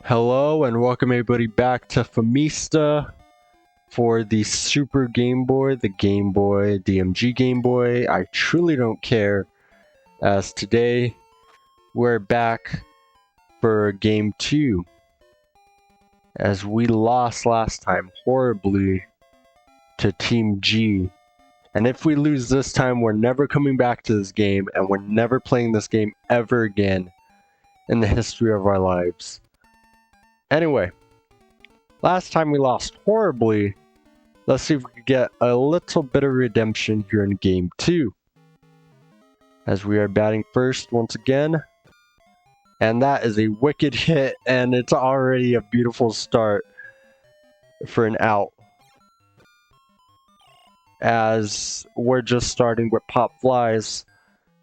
Hello and welcome everybody back to Famista for the Super Game Boy, the Game Boy, DMG Game Boy. I truly don't care, as today we're back for Game 2, as we lost last time horribly to Team G. And if we lose this time, we're never coming back to this game, and we're never playing this game ever again in the history of our lives. Anyway, last time we lost horribly. Let's see if we can get a little bit of redemption here in Game 2. As we are batting first once again. And that is a wicked hit, and it's already a beautiful start for an out. As we're just starting with pop flies,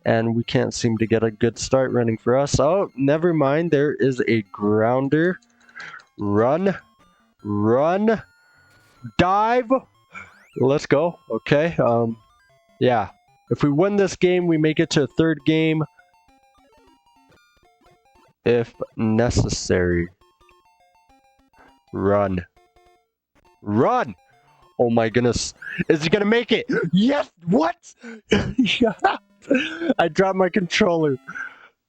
and we can't seem to get a good start running for us. Oh, never mind, there is a grounder. Run. Run. Dive. Let's go. Okay. Yeah. If we win this game, we make it to a third game. If necessary. Run. Run! Oh my goodness. Is he gonna make it? Yes! What? I dropped my controller.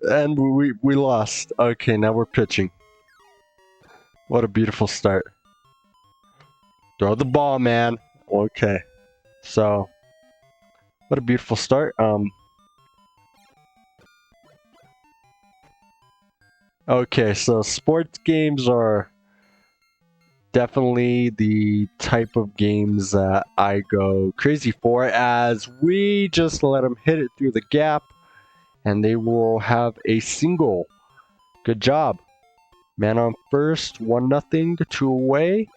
And we lost. Okay, now we're pitching. What a beautiful start. Throw the ball, man. Okay. So, what a beautiful start. Okay, so sports games are definitely the type of games that I go crazy for, as we just let them hit it through the gap and they will have a single. Good job. Man on first, 1-0, 2 away.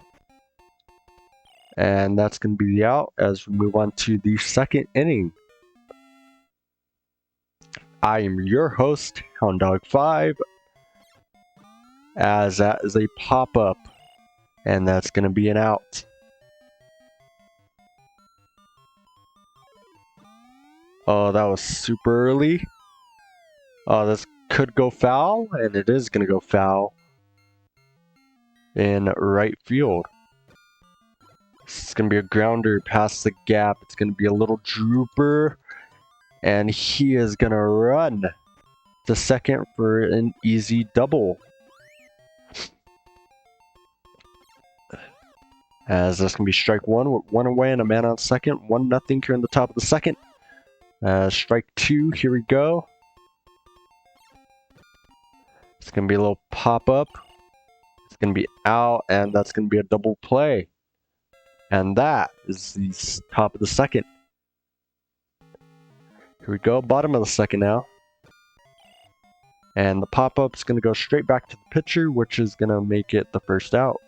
And that's going to be the out as we move on to the second inning. I am your host, HoundDog5, as that is a pop-up, and that's going to be an out. Oh, that was super early. Oh, this could go foul, and it is going to go foul in right field. It's going to be a grounder past the gap. It's going to be a little drooper, and he is going to run to second for an easy double. As that's going to be strike one with 1 away and a man on second. 1-0 here in the top of the second. Strike 2, here we go. It's going to be a little pop-up. It's going to be out, and that's going to be a double play. And that is the top of the second. Here we go, bottom of the second now. And the pop-up is going to go straight back to the pitcher, which is going to make it the first out.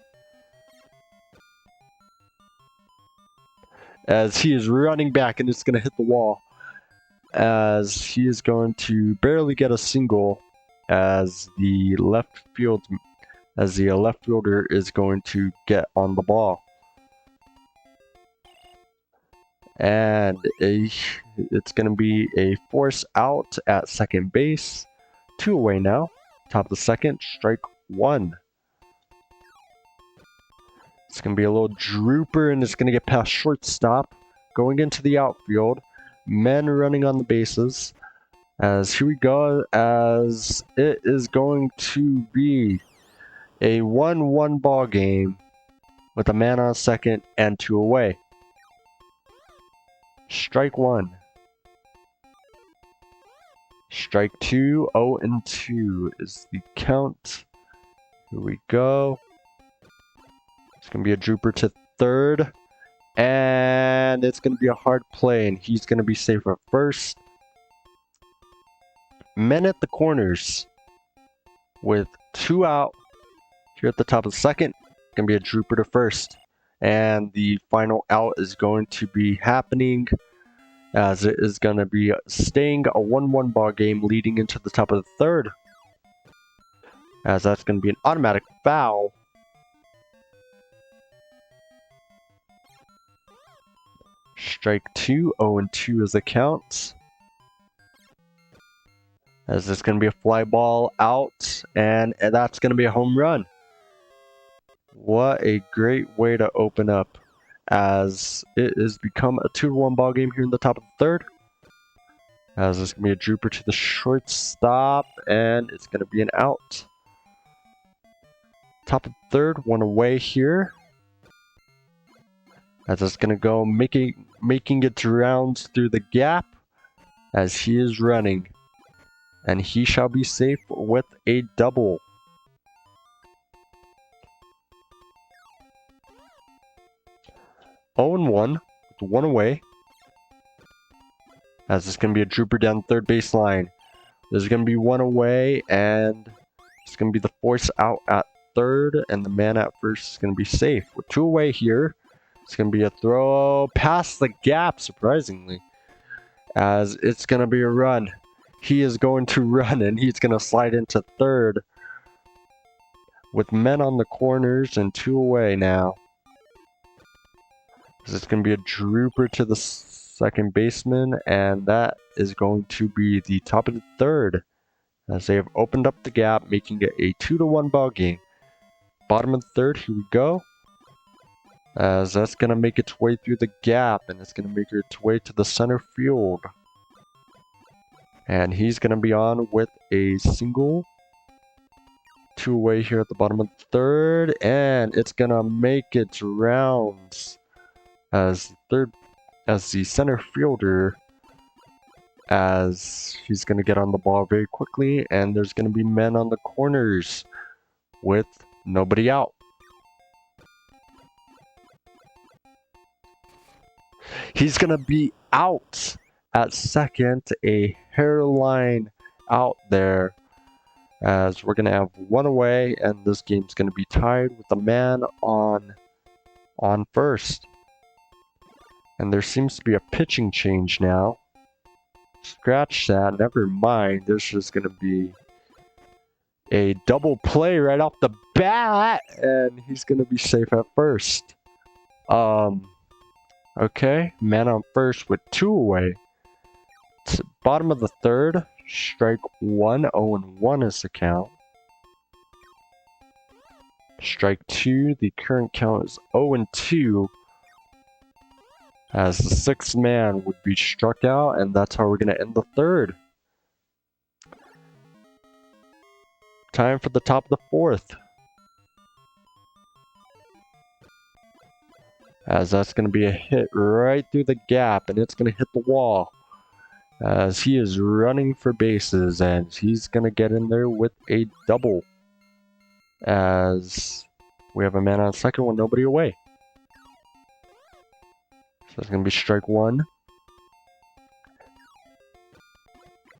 As he is running back and it's going to hit the wall. As he is going to barely get a single, as the left fielder is going to get on the ball. And it's going to be a force out at second base. 2 away now. Top of the second, strike 1. It's going to be a little drooper, and it's going to get past shortstop. Going into the outfield. Men running on the bases. As here we go, as it is going to be a 1-1 ball game with a man on second and 2 away. Strike 1. Strike 2, 0-2 is the count. Here we go. It's going to be a drooper to third. And it's going to be a hard play, and he's going to be safe at first. Men at the corners with 2 out. Here at the top of the second, going to be a drooper to first. And the final out is going to be happening, as it is going to be staying a 1-1 ball game leading into the top of the third. As that's going to be an automatic foul. Strike 2, 0-2 is the count. As it's going to be a fly ball out, and that's going to be a home run. What a great way to open up, as it has become a 2-1 ball game here in the top of the third. As it's going to be a drooper to the shortstop, and it's going to be an out. Top of the third, one away here. As it's going to go making its rounds through the gap as he is running. And he shall be safe with a double. Oh and 1 with one away. As it's going to be a drooper down the third baseline. There's going to be one away, and it's going to be the force out at third, and the man at first is going to be safe. With two away here, it's going to be a throw past the gap, surprisingly, as it's going to be a run. He is going to run, and he's going to slide into third with men on the corners and two away now. This is going to be a drooper to the second baseman, and that is going to be the top of the third, as they have opened up the gap, making it a 2-1 ball game. Bottom of the third, here we go. As that's going to make its way through the gap, and it's going to make its way to the center field. And he's going to be on with a single. Two away here at the bottom of the third, and it's going to make its rounds as the center fielder, as he's going to get on the ball very quickly, and there's going to be men on the corners with nobody out. He's going to be out at second, a hairline out there, as we're going to have one away, and this game's going to be tied with a man on first. And there seems to be a pitching change now. Scratch that, never mind. There's just going to be a double play right off the bat, and he's going to be safe at first. Okay, man on first with two away. Bottom of the third, strike 1, 0-1 is the count. Strike 2, the current count is 0-2. As the sixth man would be struck out, and that's how we're going to end the third. Time for the top of the fourth. As that's going to be a hit right through the gap, and it's going to hit the wall. As he is running for bases, and he's going to get in there with a double. As we have a man on second with nobody away. So it's going to be strike 1.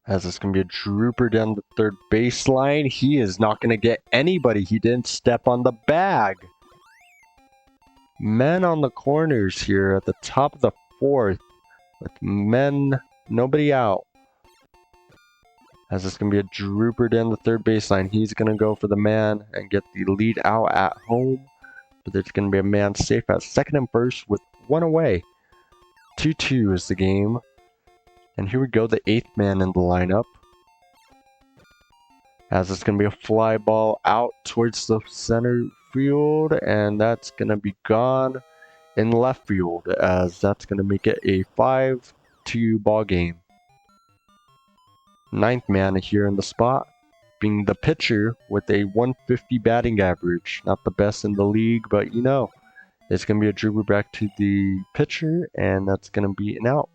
As it's going to be a drooper down the third baseline. He is not going to get anybody. He didn't step on the bag. Men on the corners here at the top of the fourth. With men, nobody out. As it's going to be a drooper down the third baseline. He's going to go for the man and get the lead out at home. But there's going to be a man safe at second and first with one away. 2-2 is the game. And here we go, the eighth man in the lineup. As it's going to be a fly ball out towards the center field. And that's going to be gone in left field. As that's going to make it a 5-2 ball game. Ninth man here in the spot, being the pitcher with a 150 batting average. Not the best in the league, but you know. It's going to be a dribble back to the pitcher, and that's going to be an out.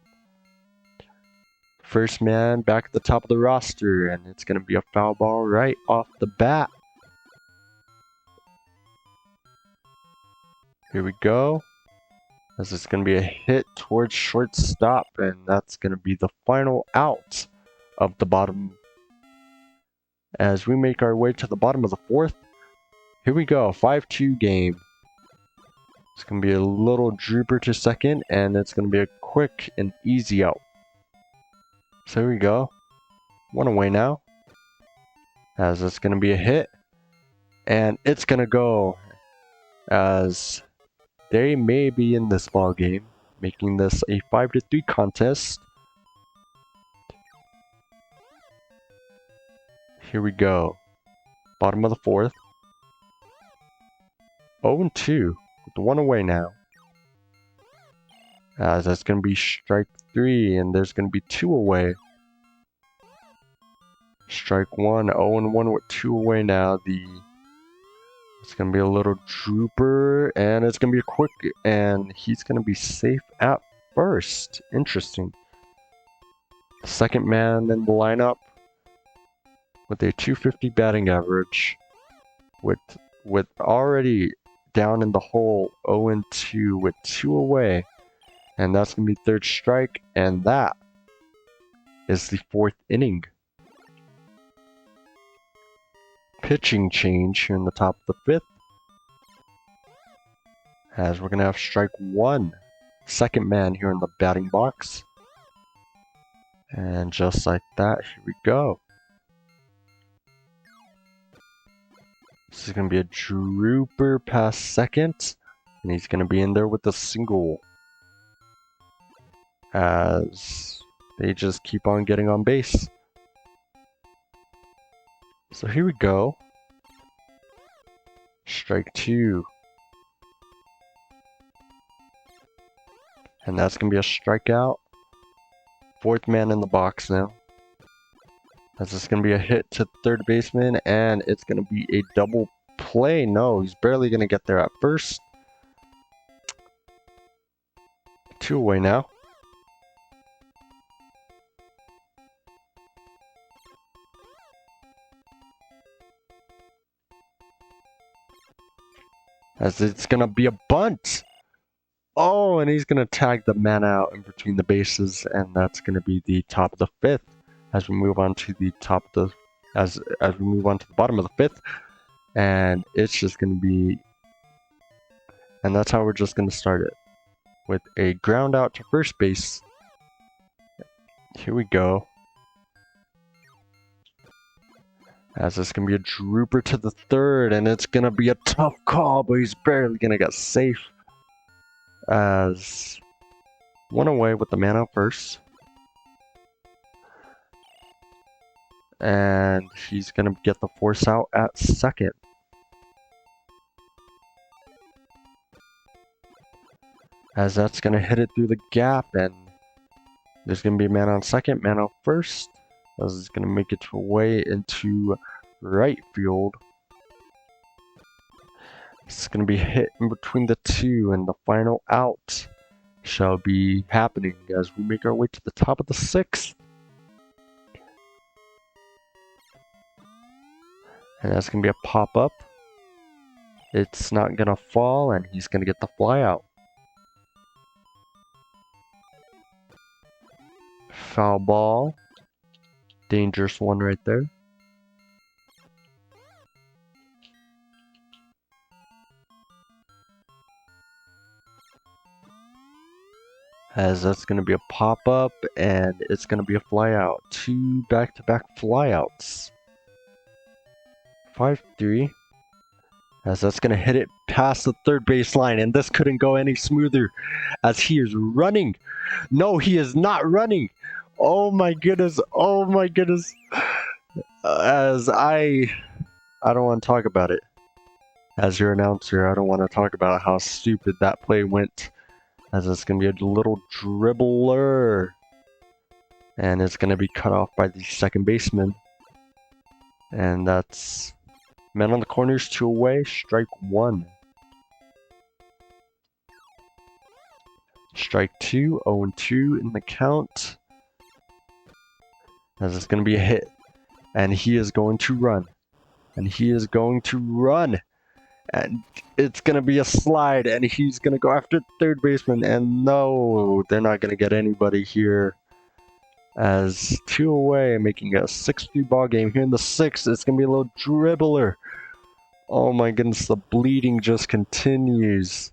First man back at the top of the roster, and it's going to be a foul ball right off the bat. Here we go. As it's going to be a hit towards shortstop, and that's going to be the final out of the bottom. As we make our way to the bottom of the fourth, here we go, 5-2 game. It's going to be a little drooper to second, and it's going to be a quick and easy out. So here we go. One away now. As it's going to be a hit. And it's going to go. As they may be in this ball game, making this a 5-3 contest. Here we go. Bottom of the fourth. 0-2 with 1 away now. As that's going to be strike 3, and there's going to be 2 away. Strike 1, 0-1 with 2 away now. It's going to be a little drooper, and it's going to be a quick, and he's going to be safe at first. Interesting. Second man in the lineup with a 250 batting average, with already down in the hole 0-2 with 2 away, and that's going to be third strike, and that is the 4th inning. Pitching change here in the top of the 5th, as we're going to have strike 1, second man here in the batting box, and just like that, here we go. This is going to be a drooper past second, and he's going to be in there with a single, as they just keep on getting on base. So here we go. Strike 2. And that's going to be a strikeout. 4th man in the box now. As this going to be a hit to third baseman, and it's going to be a double play. No, he's barely going to get there at first. 2 away now. As it's going to be a bunt. Oh, and he's going to tag the man out in between the bases, and that's going to be the top of the 5th. As we move on to the top of the, as we move on to the bottom of the 5th, and it's just going to be, and that's how we're just going to start it, with a ground out to first base. Here we go. As it's going to be a drooper to the 3rd, and it's going to be a tough call, but he's barely going to get safe. As 1 away with the man out first. And he's going to get the force out at second. As that's going to hit it through the gap, and there's going to be a man on second, man out first. As it's going to make its way into right field. It's going to be hit in between the 2, and the final out shall be happening as we make our way to the top of the 6th. And that's going to be a pop-up. It's not going to fall, and he's going to get the fly out. Foul ball. Dangerous one right there. As that's going to be a pop-up, and it's going to be a fly-out. 2 back-to-back flyouts. 5-3. As that's going to hit it past the third base line, and this couldn't go any smoother as he is running. No, he is not running. Oh my goodness. Oh my goodness. As I don't want to talk about it. As your announcer, I don't want to talk about how stupid that play went. As it's going to be a little dribbler. And it's going to be cut off by the second baseman. And that's men on the corners, 2 away, strike 1. Strike 2, 0-2 in the count. As it's going to be a hit. And he is going to run. And he is going to run. And it's going to be a slide. And he's going to go after third baseman. And no, they're not going to get anybody here. As 2 away, making a 6-3 ball game. Here in the 6th, it's going to be a little dribbler. Oh my goodness, the bleeding just continues.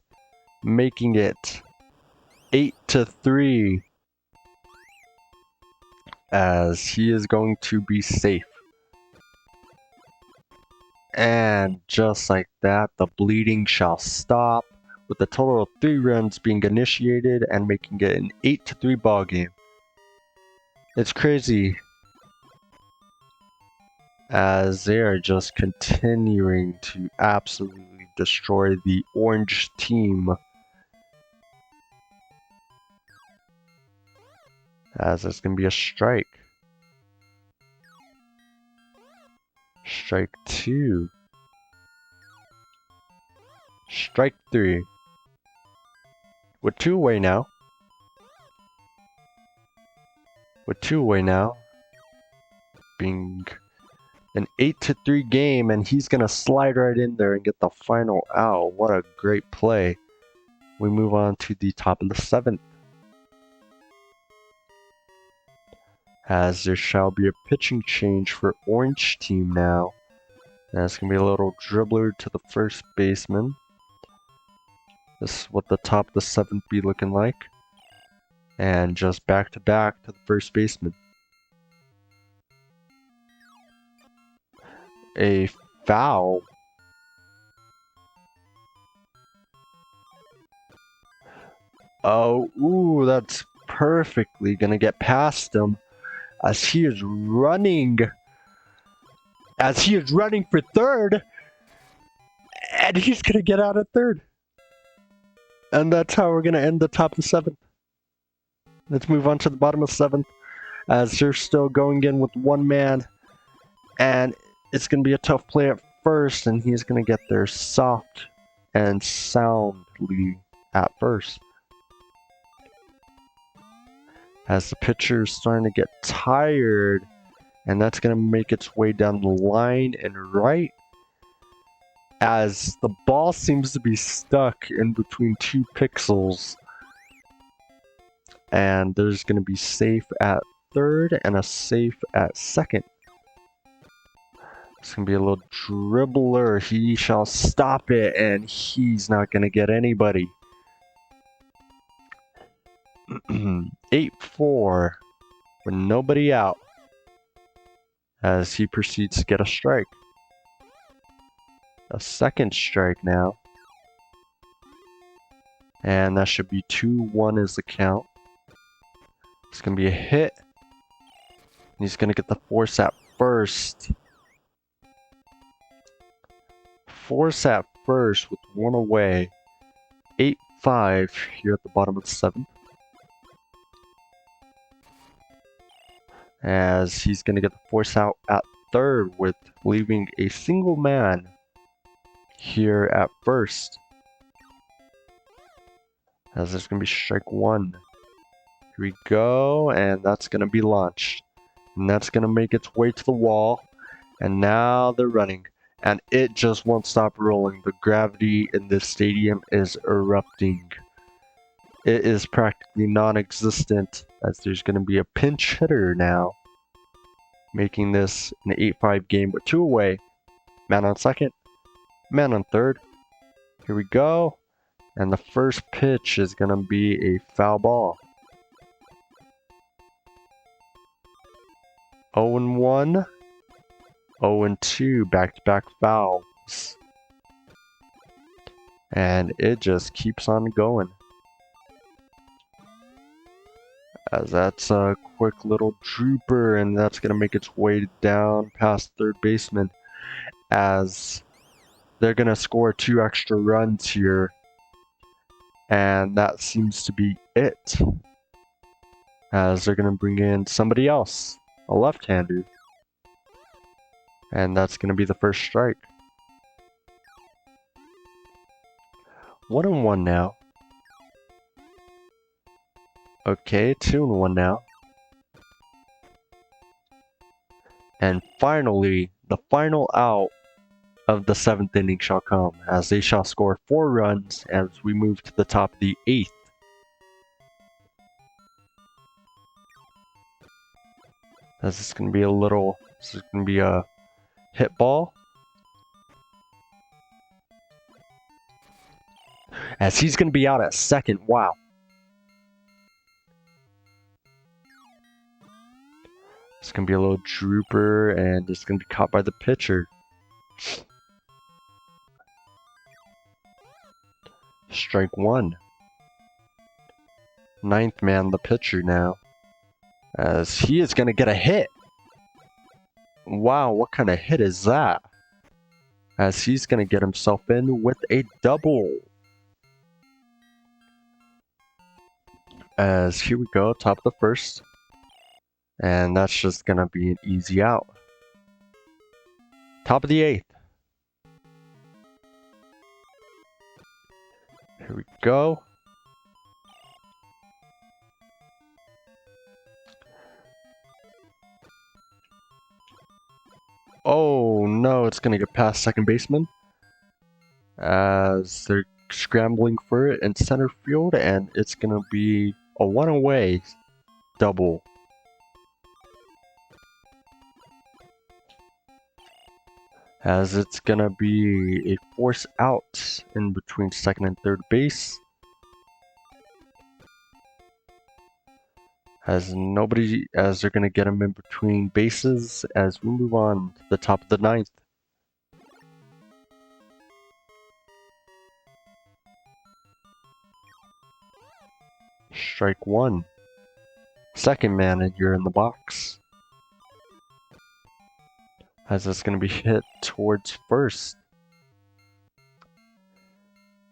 Making it 8-3. As he is going to be safe. And just like that, the bleeding shall stop, with a total of 3 runs being initiated and making it an 8-3 ball game. It's crazy, as they are just continuing to absolutely destroy the orange team. As it's going to be a strike. Strike 2. Strike 3. With 2 away now. With 2 away now. Being an 8-3 game, and he's going to slide right in there and get the final out. What a great play. We move on to the top of the 7th. As there shall be a pitching change for orange team now. That's going to be a little dribbler to the first baseman. This is what the top of the 7th be looking like. And just back to back to the first baseman. A foul. Oh, ooh, that's perfectly going to get past him. As he is running for third, and he's gonna get out at third, and that's how we're gonna end the top of the 7th. Let's move on to the bottom of 7th, as they're still going in with 1 man, and it's gonna be a tough play at first, and he's gonna get there soft and soundly at first. As the pitcher is starting to get tired, and that's going to make its way down the line and right, as the ball seems to be stuck in between 2 pixels, and there's going to be safe at third and a safe at second. It's going to be a little dribbler. He shall stop it, and he's not going to get anybody. 8-4 with nobody out, as he proceeds to get a strike. A second strike now, and that should be 2-1 is the count. It's gonna be a hit. He's gonna get the force at first. Force at first with 1 away. 8-5 here at the bottom of the 7th. As he's going to get the force out at third with leaving a single man here at first. As there's going to be strike 1. Here we go, and that's going to be launched. And that's going to make its way to the wall. And now they're running. And it just won't stop rolling. The gravity in this stadium is erupting. It is practically non-existent, as there's going to be a pinch hitter now, making this an 8-5 game with 2 away. Man on second, man on third. Here we go, and the first pitch is going to be a foul ball. 0-1, 0-2, back-to-back fouls. And it just keeps on going. As that's a quick little drooper, and that's going to make its way down past third baseman, as they're going to score 2 extra runs here, and that seems to be it, as they're going to bring in somebody else, a left-hander, and that's going to be the first strike. 1-1 now. Okay, 2-1 now. And finally, the final out of the 7th inning shall come, as they shall score 4 runs as we move to the top of the 8th. As this is going to be a hit ball. As he's going to be out at second, wow. It's going to be a little drooper, and it's going to be caught by the pitcher. Strike 1. 9th man, the pitcher now. As he is going to get a hit. Wow, what kind of hit is that? as he's going to get himself in with a double. As here we go, top of the first. And that's just going to be an easy out. Top of the 8th. Here we go. Oh no, it's going to get past second baseman. As they're scrambling for it in center field, and it's going to be a one away double. As it's going to be a force out in between second and third base. As they're going to get him in between bases as we move on to the top of the 9th. Strike one. Second man, and you're in the box. As it's going to be hit towards first.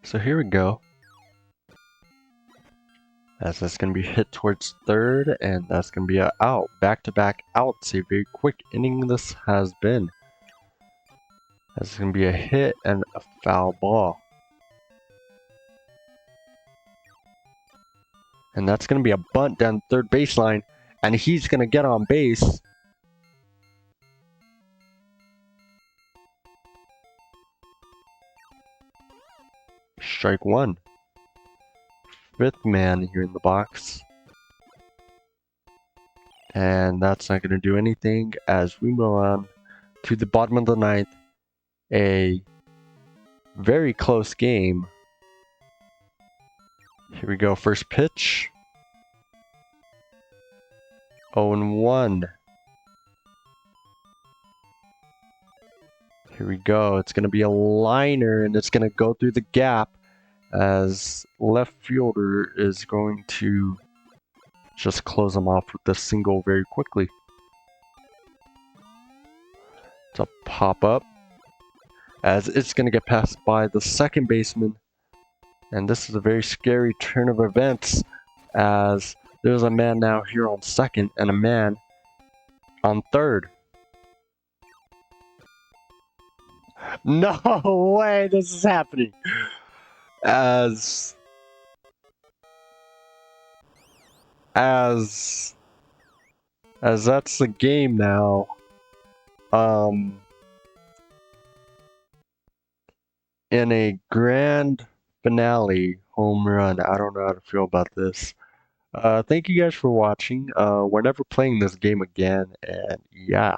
So here we go. As that's going to be hit towards third, and that's going to be an out. Back-to-back outs. A very quick inning this has been. As it's going to be a hit and a foul ball. And that's going to be a bunt down third baseline, and he's going to get on base. Strike one. Fifth man here in the box. And that's not going to do anything as we move on to the bottom of the 9th. A very close game. Here we go, first pitch. 0-1. Here we go, it's going to be a liner, and it's going to go through the gap as left fielder is going to just close him off with a single very quickly. It's a pop up as it's going to get passed by the second baseman. And this is a very scary turn of events as there's a man now here on second and a man on third. No way this is happening. As that's the game now. In a grand finale home run. I don't know how to feel about this. Thank you guys for watching. We're never playing this game again, and yeah.